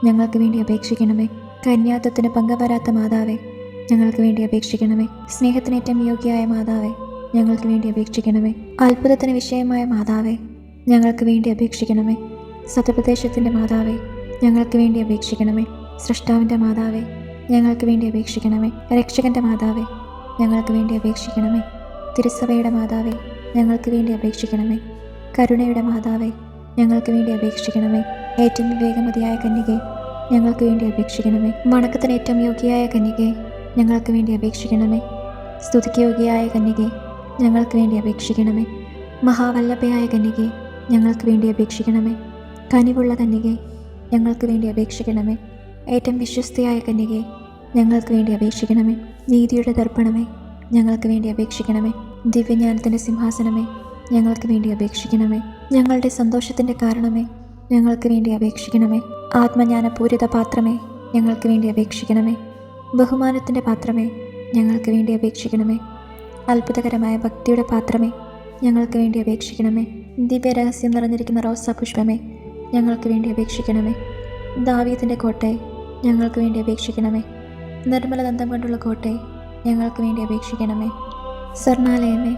ഞങ്ങൾക്ക് വേണ്ടി അപേക്ഷിക്കണമേ. കന്യാത്വത്തിന് പങ്കുവരാത്ത മാതാവേ, ഞങ്ങൾക്ക് വേണ്ടി അപേക്ഷിക്കണമേ. സ്നേഹത്തിനേറ്റം യോഗ്യയായ മാതാവേ, ഞങ്ങൾക്ക് വേണ്ടി അപേക്ഷിക്കണമേ. അത്ഭുതത്തിന് വിഷയമായ മാതാവേ, ഞങ്ങൾക്ക് വേണ്ടി അപേക്ഷിക്കണമേ. സത്യപ്രദേശത്തിൻ്റെ മാതാവേ, ഞങ്ങൾക്ക് വേണ്ടി അപേക്ഷിക്കണമേ. സൃഷ്ടാവിൻ്റെ മാതാവേ, ഞങ്ങൾക്ക് വേണ്ടി അപേക്ഷിക്കണമേ. രക്ഷകൻ്റെ മാതാവേ, ഞങ്ങൾക്ക് വേണ്ടി അപേക്ഷിക്കണമേ. തിരുസഭയുടെ മാതാവേ, ഞങ്ങൾക്ക് വേണ്ടി അപേക്ഷിക്കണമേ. കരുണയുടെ മാതാവേ, ഞങ്ങൾക്ക് വേണ്ടി അപേക്ഷിക്കണമേ. ഏറ്റവും വിവേകമതിയായ കന്യകെ, ഞങ്ങൾക്ക് വേണ്ടി അപേക്ഷിക്കണമേ. വണക്കത്തിന് ഏറ്റവും യോഗ്യയായ കന്യകെ, ഞങ്ങൾക്ക് വേണ്ടി അപേക്ഷിക്കണമേ. സ്തുതിക്ക് യോഗ്യയായ കന്യകെ, ഞങ്ങൾക്ക് വേണ്ടി അപേക്ഷിക്കണമേ. മഹാവല്ലഭയായ കന്യകെ, ഞങ്ങൾക്ക് വേണ്ടി അപേക്ഷിക്കണമേ. കനിവുള്ള കന്യകെ, ഞങ്ങൾക്ക് വേണ്ടി അപേക്ഷിക്കണമേ. ഏറ്റവും വിശ്വസ്തയായ കന്യകെ, ഞങ്ങൾക്ക് വേണ്ടി അപേക്ഷിക്കണമേ. നീതിയുടെ ദർപ്പണമേ, ഞങ്ങൾക്ക് വേണ്ടി അപേക്ഷിക്കണമേ. ദിവ്യജ്ഞാനത്തിൻ്റെ സിംഹാസനമേ, ഞങ്ങൾക്ക് വേണ്ടി അപേക്ഷിക്കണമേ. ഞങ്ങളുടെ സന്തോഷത്തിൻ്റെ കാരണമേ, ഞങ്ങൾക്ക് വേണ്ടി അപേക്ഷിക്കണമേ. ആത്മജ്ഞാനപൂരിത പാത്രമേ, ഞങ്ങൾക്ക് വേണ്ടി അപേക്ഷിക്കണമേ. ബഹുമാനത്തിൻ്റെ പാത്രമേ, ഞങ്ങൾക്ക് വേണ്ടി അപേക്ഷിക്കണമേ. അത്ഭുതകരമായ ഭക്തിയുടെ പാത്രമേ, ഞങ്ങൾക്ക് വേണ്ടി അപേക്ഷിക്കണമേ. ദിവ്യരഹസ്യം നിറഞ്ഞിരിക്കുന്ന റോസാപുഷ്പമേ, ഞങ്ങൾക്ക് വേണ്ടി അപേക്ഷിക്കണമേ. ദാവീദിൻ്റെ കോട്ടയെ, ഞങ്ങൾക്ക് വേണ്ടി അപേക്ഷിക്കണമേ. നിർമ്മലദന്തം കൊണ്ടുള്ള കോട്ടയെ, ഞങ്ങൾക്ക് വേണ്ടി അപേക്ഷിക്കണമേ. സ്വർണാലയമേ,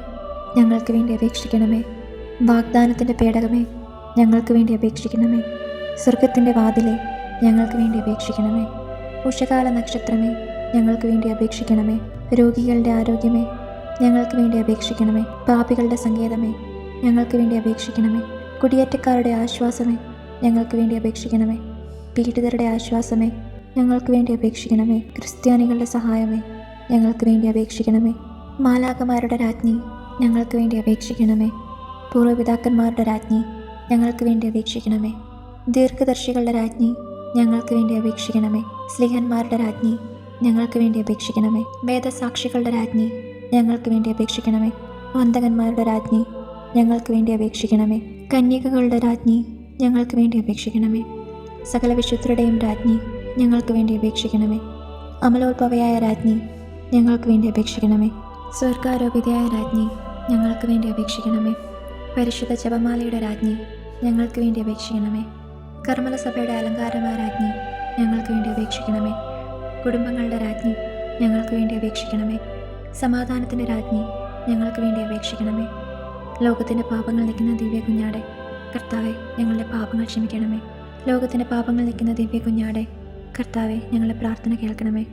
ഞങ്ങൾക്ക് വേണ്ടി അപേക്ഷിക്കണമേ. വാഗ്ദാനത്തിൻ്റെ പേടകമേ, ഞങ്ങൾക്ക് വേണ്ടി അപേക്ഷിക്കണമേ. സ്വർഗത്തിൻ്റെ വാതിലെ, ഞങ്ങൾക്ക് വേണ്ടി അപേക്ഷിക്കണമേ. ഉഷകാല നക്ഷത്രമേ, ഞങ്ങൾക്ക് വേണ്ടി അപേക്ഷിക്കണമേ. രോഗികളുടെ ആരോഗ്യമേ, ഞങ്ങൾക്ക് വേണ്ടി അപേക്ഷിക്കണമേ. പാപികളുടെ സങ്കേതമേ, ഞങ്ങൾക്ക് വേണ്ടി അപേക്ഷിക്കണമേ. കുടിയേറ്റക്കാരുടെ ആശ്വാസമേ, ഞങ്ങൾക്ക് വേണ്ടി അപേക്ഷിക്കണമേ. പീഡിതരുടെ ആശ്വാസമേ, ഞങ്ങൾക്ക് വേണ്ടി അപേക്ഷിക്കണമേ. ക്രിസ്ത്യാനികളുടെ സഹായമേ, ഞങ്ങൾക്ക് വേണ്ടി അപേക്ഷിക്കണമേ. മാലാഖമാരുടെ രാജ്ഞി, ഞങ്ങൾക്ക് വേണ്ടി അപേക്ഷിക്കണമേ. പൂർവ്വപിതാക്കന്മാരുടെ രാജ്ഞി, ഞങ്ങൾക്ക് വേണ്ടി അപേക്ഷിക്കണമേ. ദീർഘദർശികളുടെ രാജ്ഞി, ഞങ്ങൾക്ക് വേണ്ടി അപേക്ഷിക്കണമേ. സ്ലീഹന്മാരുടെ രാജ്ഞി, ഞങ്ങൾക്ക് വേണ്ടി അപേക്ഷിക്കണമേ. വേദസാക്ഷികളുടെ രാജ്ഞി, ഞങ്ങൾക്ക് വേണ്ടി അപേക്ഷിക്കണമേ. വന്ദകന്മാരുടെ രാജ്ഞി, ഞങ്ങൾക്ക് വേണ്ടി അപേക്ഷിക്കണമേ. കന്യകകളുടെ രാജ്ഞി, ഞങ്ങൾക്ക് വേണ്ടി അപേക്ഷിക്കണമേ. സകല വിശുദ്ധരുടെയും രാജ്ഞി, ഞങ്ങൾക്ക് വേണ്ടി അപേക്ഷിക്കണമേ. അമലോത്ഭവയായ രാജ്ഞി, ഞങ്ങൾക്ക് വേണ്ടി അപേക്ഷിക്കണമേ. സ്വർഗാരോപിതയായ രാജ്ഞി, ഞങ്ങൾക്ക് വേണ്ടി അപേക്ഷിക്കണമേ. പരിശുദ്ധ ജപമാലയുടെ രാജ്ഞി, ഞങ്ങൾക്ക് വേണ്ടി അപേക്ഷിക്കണമേ. കർമ്മല സഭയുടെ അലങ്കാരമായ രാജ്ഞി, ഞങ്ങൾക്ക് വേണ്ടി അപേക്ഷിക്കണമേ. കുടുംബങ്ങളുടെ രാജ്ഞി, ഞങ്ങൾക്ക് വേണ്ടി അപേക്ഷിക്കണമേ. സമാധാനത്തിൻ്റെ രാജ്ഞി, ഞങ്ങൾക്ക് വേണ്ടി അപേക്ഷിക്കണമേ. ലോകത്തിൻ്റെ പാപങ്ങൾ നീക്കുന്ന ദിവ്യ കുഞ്ഞാടെ, കർത്താവെ ഞങ്ങളുടെ പാപങ്ങൾ ക്ഷമിക്കണമേ. ലോകത്തിൻ്റെ പാപങ്ങൾ നീക്കുന്ന ദിവ്യ കുഞ്ഞാടെ, കർത്താവെ ഞങ്ങളുടെ പ്രാർത്ഥന കേൾക്കണമേ.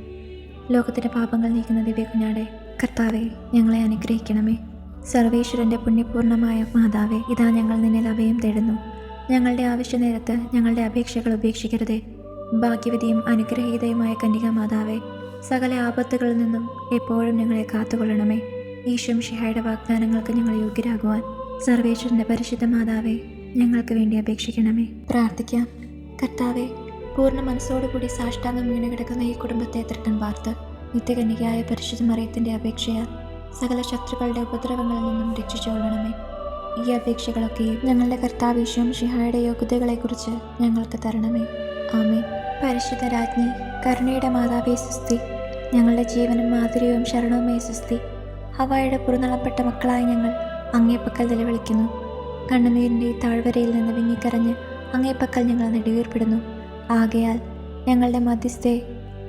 ലോകത്തിൻ്റെ പാപങ്ങൾ നീക്കുന്ന ദിവ്യ കുഞ്ഞാടെ, കർത്താവെ ഞങ്ങളെ അനുഗ്രഹിക്കണമേ. സർവേശ്വരൻ്റെ പുണ്യപൂർണമായ മാതാവേ, ഇതാ ഞങ്ങൾ നിന്നിൽ അഭയം തേടുന്നു. ഞങ്ങളുടെ ആവശ്യനേരത്ത് ഞങ്ങളുടെ അപേക്ഷകൾ ഉപേക്ഷിക്കരുതേ. ഭാഗ്യവതിയും അനുഗ്രഹീതയുമായ കന്യകാ മാതാവേ, സകല ആപത്തുകളിൽ നിന്നും എപ്പോഴും ഞങ്ങളെ കാത്തുകൊള്ളണമേ. ഈശോ മിശിഹായുടെ വാഗ്ദാനങ്ങൾക്ക് ഞങ്ങൾ യോഗ്യരാകുവാൻ സർവേശ്വരൻ്റെ പരിശുദ്ധ മാതാവേ, ഞങ്ങൾക്ക് വേണ്ടി അപേക്ഷിക്കണമേ. പ്രാർത്ഥിക്കാം. കർത്താവെ, പൂർണ്ണ മനസ്സോടുകൂടി സാഷ്ടാംഗം വീണ് കിടക്കുന്ന ഈ കുടുംബത്തെ തൃക്കൺ പാർത്ത് നിത്യകന്യകയായ പരിശുദ്ധ മറിയത്തിൻ്റെ അപേക്ഷയാൽ സകല ശത്രുക്കളുടെ ഉപദ്രവങ്ങളിൽ നിന്നും രക്ഷിച്ചുകൊള്ളണമേ. ഈ അപേക്ഷകളൊക്കെയും ഞങ്ങളുടെ കർത്താവ് ഈശോ മിശിഹായുടെ യോഗ്യതകളെക്കുറിച്ച് ഞങ്ങൾക്ക് തരണമേ. ആമേൻ. പരിശുദ്ധ രാജ്ഞി, കരുണയുടെ മാതാവേ സുസ്തി. ഞങ്ങളുടെ ജീവനും മാധുര്യവും ശരണവുമേ സുസ്തി. ഹവ്വായുടെ പുറന്തള്ളപ്പെട്ട മക്കളായി ഞങ്ങൾ അങ്ങേപ്പക്കൽ നിലവിളിക്കുന്നു. കണ്ണുനീരിൻ്റെ താഴ്വരയിൽ നിന്ന് വിങ്ങിക്കരഞ്ഞ് അങ്ങേപ്പക്കൽ ഞങ്ങൾ നെടുവീർപ്പിടുന്നു. ആകയാൽ ഞങ്ങളുടെ മധ്യസ്ഥെ,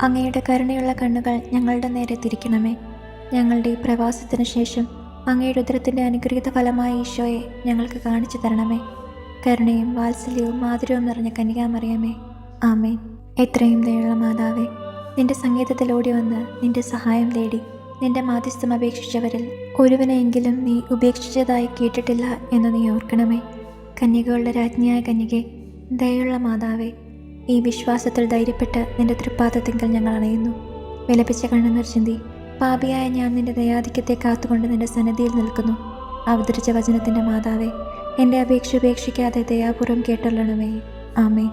അങ്ങയുടെ കരുണയുള്ള കണ്ണുകൾ ഞങ്ങളുടെ നേരെ തിരിക്കണമേ. ഞങ്ങളുടെ ഈ പ്രവാസത്തിന് ശേഷം അങ്ങയുടെ ഉദരത്തിൻ്റെ അനുഗ്രഹീത ഫലമായ ഈശോയെ ഞങ്ങൾക്ക് കാണിച്ചു തരണമേ. കരുണയും വാത്സല്യവും മാധുര്യവും നിറഞ്ഞ കന്യകാമറിയമേ, ആമേൻ. എത്രയും ദയുള്ള മാതാവേ, നിന്റെ സംഗീതത്തിൽ ഓടി വന്ന് നിന്റെ സഹായം തേടി നിന്റെ മാധ്യസ്ഥം അപേക്ഷിച്ചവരിൽ ഒരുവനെയെങ്കിലും നീ ഉപേക്ഷിച്ചതായി കേട്ടിട്ടില്ല എന്ന് നീ ഓർക്കണമേ. കന്യകകളുടെ രാജ്ഞിയായ കന്യകെ, ദയുള്ള മാതാവേ, ഈ വിശ്വാസത്തിൽ ധൈര്യപ്പെട്ട് നിന്റെ തൃപ്പാദത്തിങ്കൽ ഞങ്ങൾ അണയുന്നു. വിലപിച്ച കണ്ണുനീർ ചിന്തി പാപിയായ ഞാൻ നിന്റെ ദയാധിക്യത്തെ കാത്തുകൊണ്ട് നിന്റെ സന്നിധിയിൽ നിൽക്കുന്നു. അവതരിച്ച വചനത്തിൻ്റെ മാതാവേ, എൻ്റെ അപേക്ഷ ഉപേക്ഷിക്കാതെ ദയാപൂർവം കേട്ടൊള്ളണമേ. ആമേൻ.